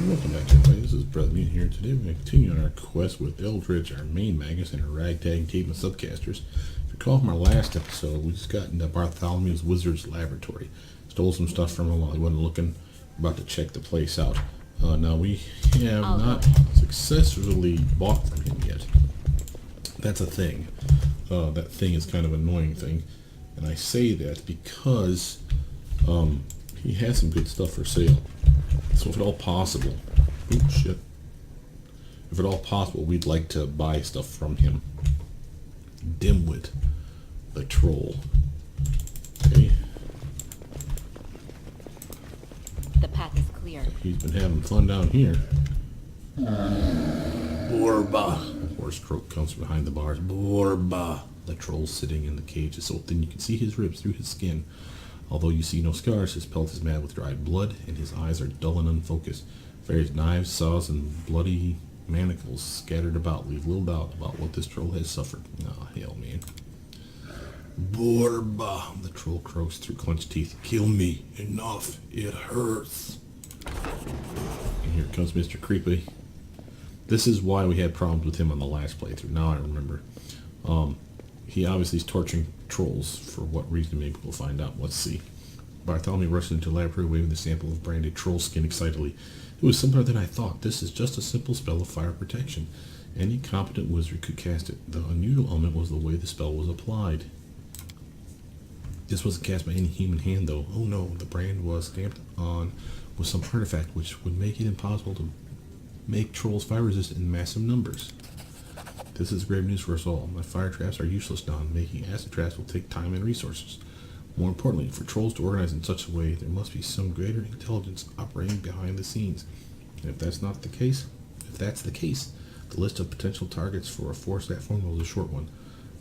Welcome back everybody, this is Brothermutant here. Today we're going to continue on our quest with Eldritch, our main magus, and our ragtag team of subcasters. If you recall from our last episode, we just got into Bartholomew's Wizard's Laboratory. Stole some stuff from him while he wasn't looking, about to check the place out. Now we have not successfully bought from him yet. That's a thing. That thing is kind of an annoying thing. And I say that because he has some good stuff for sale. So if at all possible, if at all possible, we'd like to buy stuff from him. Dimwit, the troll. Okay. The path is clear. He's been having fun down here. Borba. A hoarse croak comes from behind the bars. Borba. The troll sitting in the cage is so thin you can see his ribs through his skin. Although you see no scars, his pelt is mad with dried blood, and his eyes are dull and unfocused. Various knives, saws, and bloody manacles scattered about leave little doubt about what this troll has suffered. Ah, hell, man. Borba, the troll croaks through clenched teeth. Kill me. Enough. It hurts. And here comes Mr. Creepy. This is why we had problems with him on the last playthrough. Now I remember. He obviously is torturing trolls. For what reason, maybe we'll find out. Let's see. Bartholomew rushed into the laboratory waving the sample of branded troll skin excitedly. It was simpler than I thought. This is just a simple spell of fire protection. Any competent wizard could cast it. The unusual element was the way the spell was applied. This wasn't cast by any human hand, though. Oh no, the brand was stamped on with some artifact which would make it impossible to make trolls fire resistant in massive numbers. This is grave news for us all. My fire traps are useless now, and making acid traps will take time and resources. More importantly, for trolls to organize in such a way, there must be some greater intelligence operating behind the scenes. And if that's the case, the list of potential targets for a force that formula is a short one.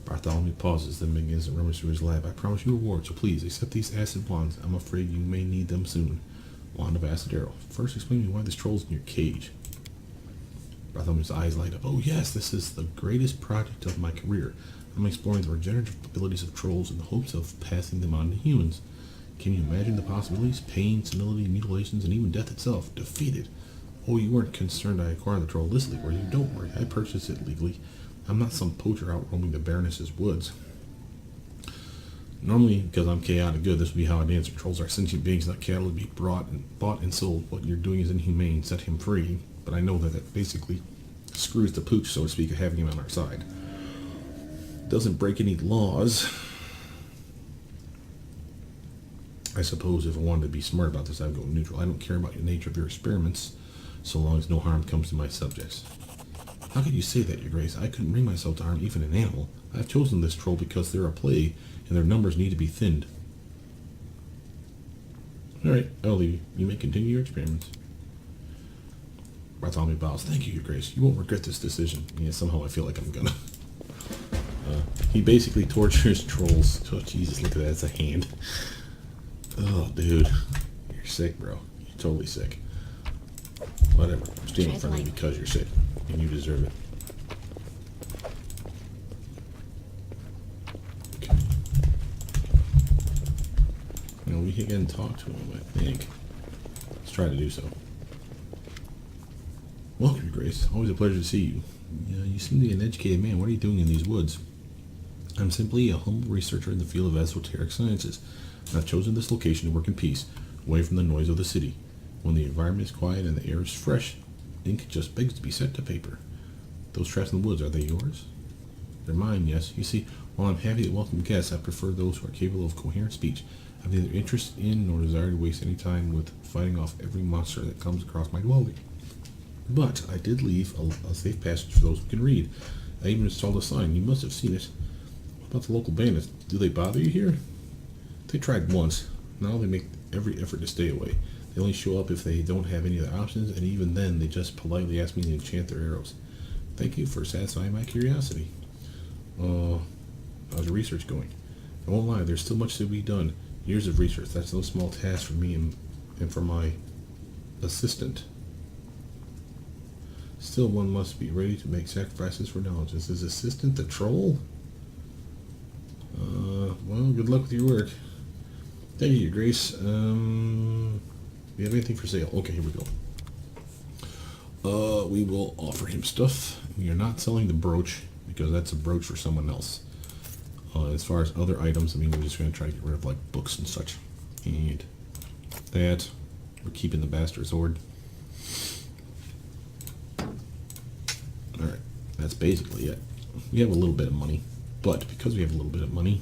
Bartholomew pauses, then begins to rummage through his lab. I promise you a reward, so please accept these acid wands. I'm afraid you may need them soon. Wand of acid arrow. First, explain to me why this troll's in your cage. Bartholomew's eyes light up. Oh yes, this is the greatest project of my career. I'm exploring the regenerative abilities of trolls in the hopes of passing them on to humans. Can you imagine the possibilities? Pain, senility, mutilations, and even death itself. Defeated. Oh, you weren't concerned I acquired the troll illicitly, were you? Don't worry, I purchased it legally. I'm not some poacher out roaming the Baroness's woods. Normally, because I'm chaotic good, this would be how I'd answer. Trolls are sentient beings, not cattle to be bought and sold. What you're doing is inhumane. Set him free. But I know that basically screws the pooch, so to speak, of having him on our side. Doesn't break any laws. I suppose if I wanted to be smart about this, I'd go neutral. I don't care about the nature of your experiments, so long as no harm comes to my subjects. How could you say that, Your Grace? I couldn't bring myself to harm even an animal. I've chosen this troll because they're a plague, and their numbers need to be thinned. Alright, I'll leave you. You may continue your experiments. Bartholomew bows. Thank you, Your Grace. You won't regret this decision. Yeah, somehow I feel like I'm gonna. He basically tortures trolls. Oh, Jesus, look at that. It's a hand. Oh, dude. You're sick, bro. You're totally sick. Whatever. Stand in front of me because you're sick. And you deserve it. Okay. Now, we can talk to him, I think. Let's try to do so. Welcome, Your Grace. Always a pleasure to see you. You seem to be an educated man. What are you doing in these woods? I'm simply a humble researcher in the field of esoteric sciences. I've chosen this location to work in peace, away from the noise of the city. When the environment is quiet and the air is fresh, ink just begs to be set to paper. Those traps in the woods, are they yours? They're mine, yes. You see, while I'm happy to welcome guests, I prefer those who are capable of coherent speech. I have neither interest in nor desire to waste any time with fighting off every monster that comes across my dwelling. But I did leave a safe passage for those who can read. I even installed a sign. You must have seen it. What about the local bandits? Do they bother you here? They tried once. Now they make every effort to stay away. They only show up if they don't have any other options, and even then they just politely ask me to enchant their arrows. Thank you for satisfying my curiosity. How's your research going? I won't lie, there's still much to be done. Years of research, that's no small task for me and for my assistant. Still, one must be ready to make sacrifices for knowledge. Is his assistant the troll? Well, good luck with your work. Thank you, Your Grace. Do you have anything for sale? Okay, here we go. We will offer him stuff. We are not selling the brooch because that's a brooch for someone else. As far as other items, I mean, we're just going to try to get rid of like books and such. And that, we're keeping the bastard sword. Alright, that's basically it. We have a little bit of money, but because we have a little bit of money,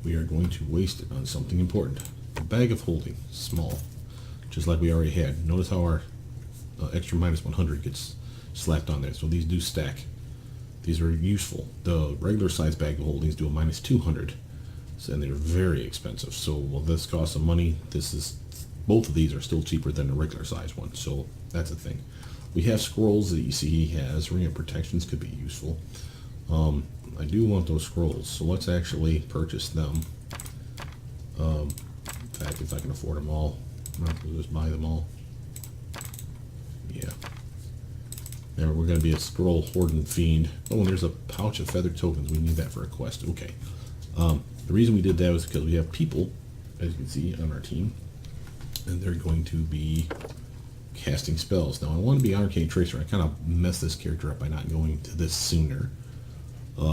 we are going to waste it on something important. A bag of holding, small, just like we already had. Notice how our extra minus 100 gets slapped on there, so these do stack. These are useful. The regular size bag of holdings do a minus 200, and they're very expensive. So while this costs some money, both of these are still cheaper than the regular size one, so that's a thing. We have scrolls that you see he has. Ring of Protections could be useful. I do want those scrolls, so let's actually purchase them. In fact, if I can afford them all, I'll just buy them all. Yeah. Now we're going to be a scroll hoarding fiend. Oh, and there's a pouch of feathered tokens. We need that for a quest. Okay. The reason we did that was because we have people, as you can see, on our team, and they're going to be casting spells. Now I want to be Arcane Tracer. I kind of messed this character up by not going to this sooner.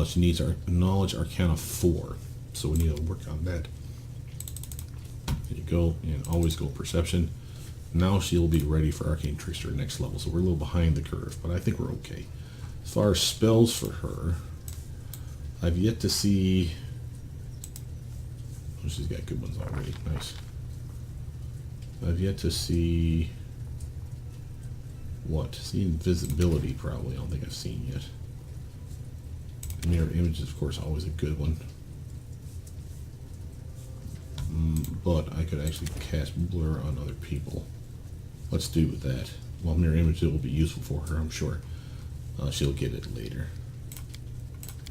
She needs our Knowledge Arcana 4, so we need to work on that. There you go, and always go Perception. Now she'll be ready for Arcane Tracer next level, so we're a little behind the curve, but I think we're okay. As far as spells for her, I've yet to see... Oh, she's got good ones already. Nice. I've yet to see... What? See Invisibility, probably. I don't think I've seen yet. Mirror Image is, of course, always a good one. But I could actually cast Blur on other people. Let's do with that. Well, Mirror Image will be useful for her, I'm sure. She'll get it later.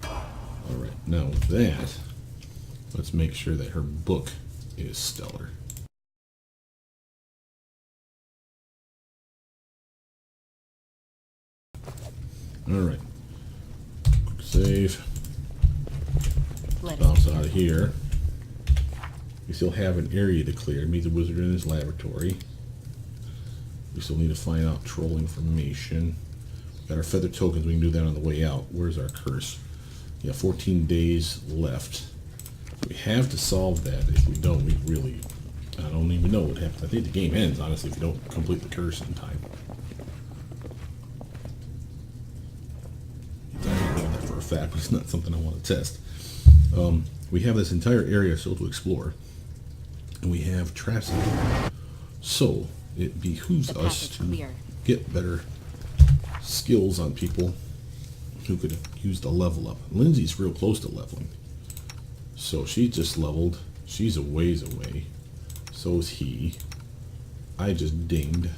Alright, now with that, let's make sure that her book is stellar. Alright. Quick save. Bounce out of here. We still have an area to clear. Meet the wizard in his laboratory. We still need to find out troll information. Got our feather tokens. We can do that on the way out. Where's our curse? Yeah, 14 days left. We have to solve that. If we don't, we really... I don't even know what happens. I think the game ends, honestly, if you don't complete the curse in time. I don't know that for a fact, but it's not something I want to test. We have this entire area still to explore. And we have traps in here. So, it behooves us to get better skills on people who could use the level up. Lindsay's real close to leveling. So she just leveled. She's a ways away. So is he. I just dinged.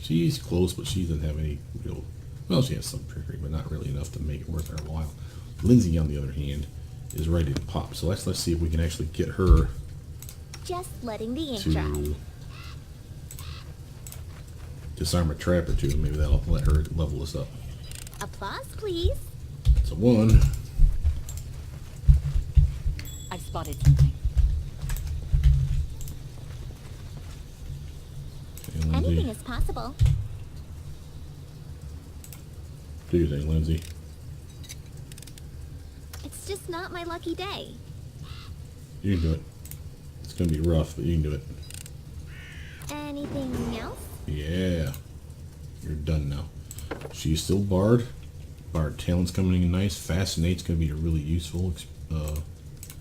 She's close, but she doesn't have any real... Well, she has some trickery, but not really enough to make it worth our while. Lindsay, on the other hand, is ready to pop. So let's see if we can actually get her... Just letting the ink dry. Disarm a trap or two. Maybe that'll let her level us up. Applause, please. It's a 1. I've spotted something. Okay, Lindsay. Anything is possible. Do you think, Lindsay? It's just not my lucky day. You can do it. It's going to be rough, but you can do it. Anything else? Yeah. You're done now. She's still Bard. Bard talent's coming in nice. Fascinate's going to be a really useful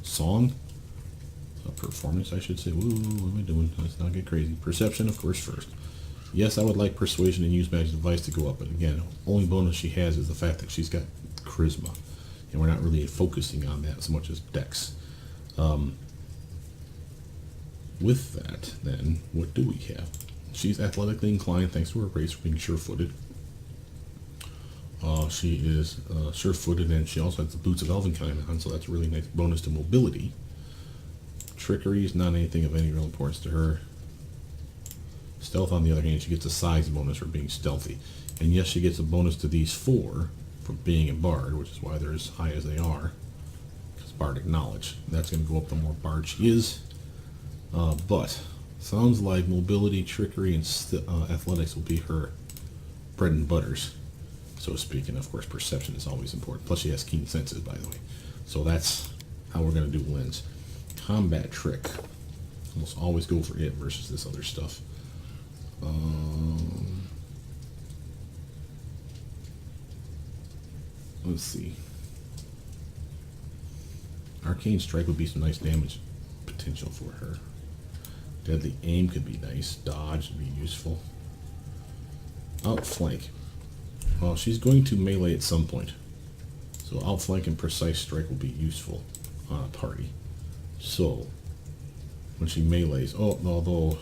song. Performance, I should say. Ooh, what am I doing? Let's not get crazy. Perception, of course, first. Yes, I would like Persuasion and Use Magic Device to go up, but again, only bonus she has is the fact that she's got Charisma. And we're not really focusing on that as much as Dex. With that, then, what do we have? She's athletically inclined thanks to her race for being sure-footed. She is sure-footed, and she also has the Boots of Elvenkind on, so that's a really nice bonus to mobility. Trickery is not anything of any real importance to her. Stealth, on the other hand, she gets a size bonus for being stealthy. And yes, she gets a bonus to these 4 for being a bard, which is why they're as high as they are. Because bardic knowledge. That's going to go up the more bard she is. But Sounds like mobility, trickery, and athletics will be her bread and butters, so to speak. And of course, perception is always important. Plus, she has keen senses, by the way. So that's how we're going to do Lynn's. Combat trick. Almost always go for it versus this other stuff. Let's see. Arcane strike would be some nice damage potential for her. Deadly aim could be nice. Dodge would be useful. Outflank. Well, she's going to melee at some point. So outflank and precise strike will be useful on a party. So, when she melees... Oh, although...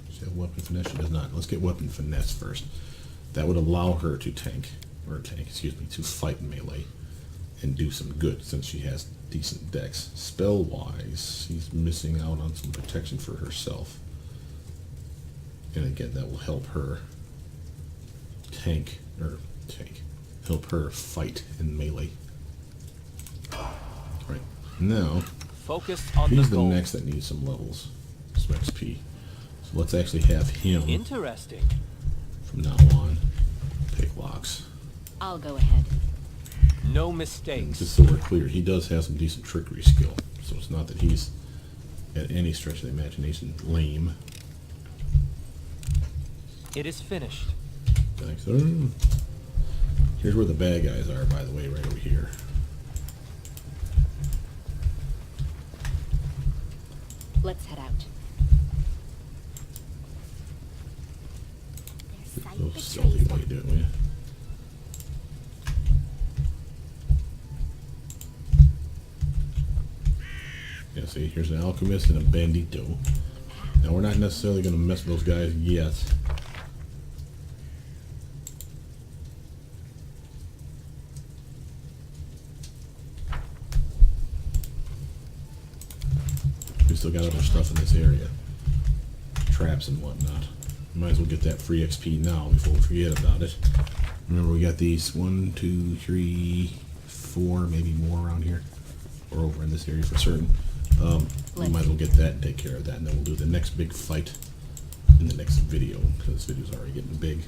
Does she have weapon finesse? She does not. Let's get weapon finesse first. That would allow her to to fight melee and do some good since she has decent dex. Spell-wise, she's missing out on some protection for herself. And again, that will help her help her fight in melee. Right, now, focus on he's the the goal. next that needs some levels, some XP. So let's actually have him, Interesting. from now on, pick locks. I'll go ahead. No And mistakes. just so we're clear, he does have some decent trickery skill. So it's not that he's, at any stretch of the imagination, lame. It is finished. Thanks. Here's where the bad guys are, by the way, right over here. Let's head out. Their sight A little betrays stealthy them. while you do it, will you? Yeah, see, here's an alchemist and a bandito. Now, we're not necessarily going to mess with those guys yet. We still got other stuff in this area. Traps and whatnot. Might as well get that free XP now before we forget about it. Remember, we got these 1, 2, 3, 4, maybe more around here. Or over in this area for certain. We might as well get that and take care of that, and then we'll do the next big fight in the next video, because this video's already getting big.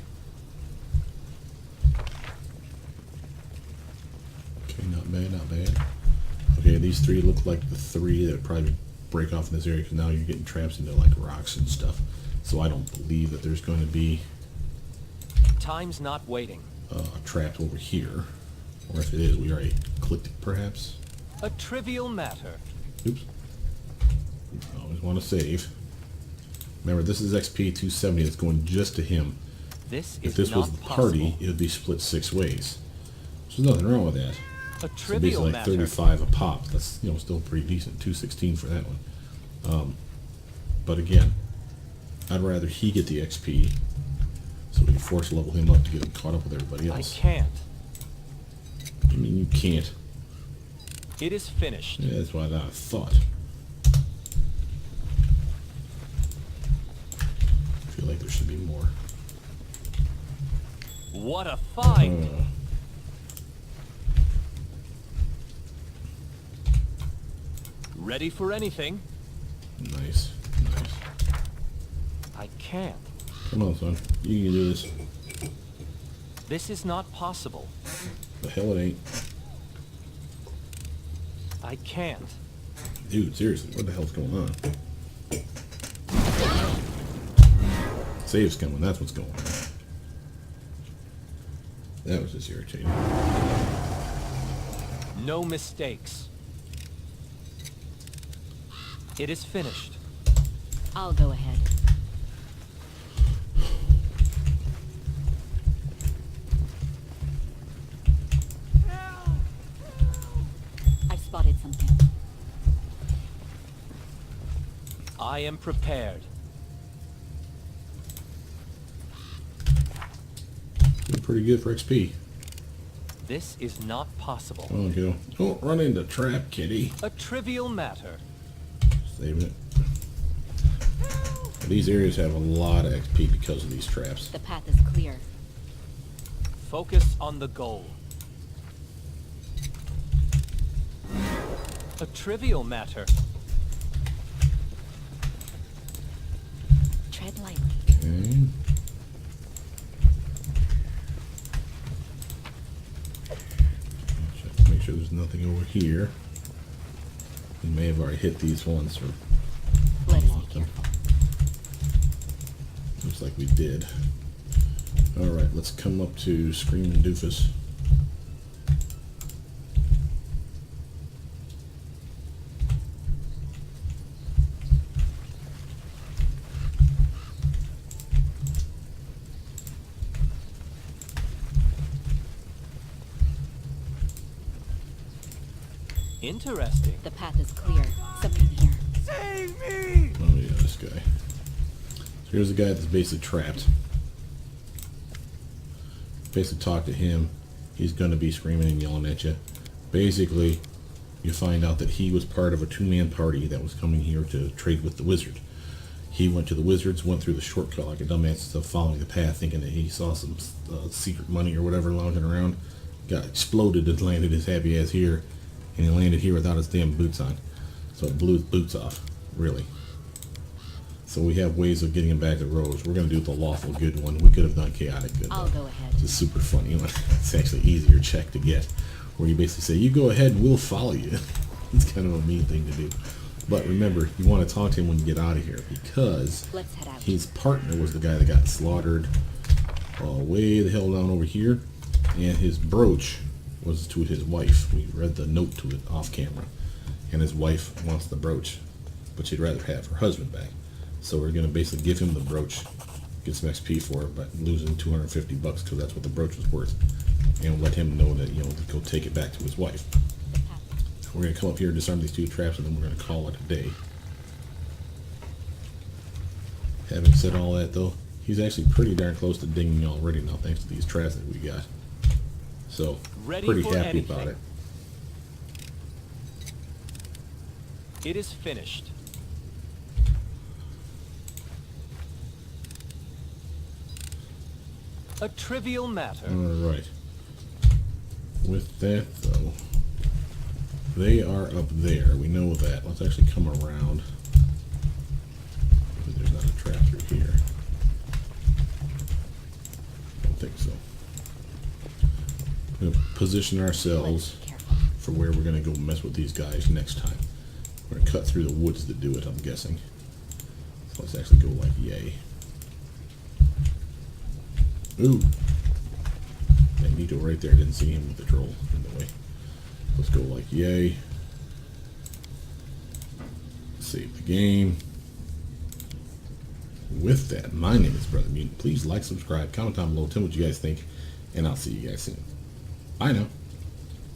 Okay, not bad, not bad. Okay, these three look like the three that would probably break off in this area, because now you're getting traps into like rocks and stuff. So I don't believe that there's going to be Time's not waiting. trapped over here. Or if it is, we already clicked it perhaps. A trivial matter. Oops. Always want to save. Remember, this is XP 270 that's going just to him. This If is this not was the party, possible. it would be split 6 ways. So there's nothing wrong with that. A So trivial basically like matter. 35 a pop. That's, you know, still pretty decent. 216 for that one. But again, I'd rather he get the XP so we can force level him up to get him caught up with everybody I else. can't. I mean, you can't. It is finished. Yeah, that's what I thought. I feel like there should be more. What a find! Ready for anything? Nice, nice. I can't. Come on, son. You can do this. This is not possible. The hell it ain't. I can't. Dude, seriously, what the hell's going on? Save's coming, that's what's going on. That was just irritating. No mistakes. It is finished. I'll go ahead. I've spotted something. I am prepared. Doing pretty good for XP. This is not possible. Oh, go. Don't run into trap, kitty. A trivial matter. Saving it. These areas have a lot of XP because of these traps. The path is clear. Focus on the goal. A trivial matter. light. Okay. Check to make sure there's nothing over here. We may have already hit these ones or Let's be unlocked them. careful. Looks like we did. Alright, let's come up to Screaming Doofus. Interesting. The path is clear. Something here. Save me! Oh yeah, this guy. So here's the guy that's basically trapped. Basically talk to him. He's going to be screaming and yelling at you. Basically, you find out that he was part of a two-man party that was coming here to trade with the wizard. He went to the wizards, went through the shortcut like a dumbass, stuff, following the path, thinking that he saw some secret money or whatever lounging around. Got exploded and landed his happy ass here. And he landed here without his damn boots on. So it blew his boots off, really. So we have ways of getting him back to Rose. We're going to do the lawful good one. We could have done chaotic good. I'll go ahead. It's super funny. It's actually easier check to get. Where you basically say, you go ahead and we'll follow you. It's kind of a mean thing to do. But remember, you want to talk to him when you get out of here. Because Let's head out. his partner was the guy that got slaughtered way the hell down over here. And his brooch was to his wife. We read the note to it off camera. And his wife wants the brooch. But she'd rather have her husband back. So we're going to basically give him the brooch. Get some XP for it, but losing $250 because that's what the brooch was worth. And let him know that, you know, to go take it back to his wife. We're going to come up here, disarm these two traps, and then we're going to call it a day. Having said all that, though, he's actually pretty darn close to dinging me already now, thanks to these traps that we got. So, Ready pretty for happy anything. about it. It is finished. A trivial matter. Alright. With that, though, they are up there. We know that. Let's actually come around. Maybe there's not a trap through here. Don't think so. We're going to position ourselves Let's be careful. for where we're going to go mess with these guys next time. We're going to cut through the woods to do it, I'm guessing. So let's actually go like yay. Ooh. Magneto right there. Didn't see him with the troll in the way. Let's go like yay. Save the game. With that, my name is Brothermutant. Please like, subscribe, comment down below, tell me what you guys think, and I'll see you guys soon. Bye now.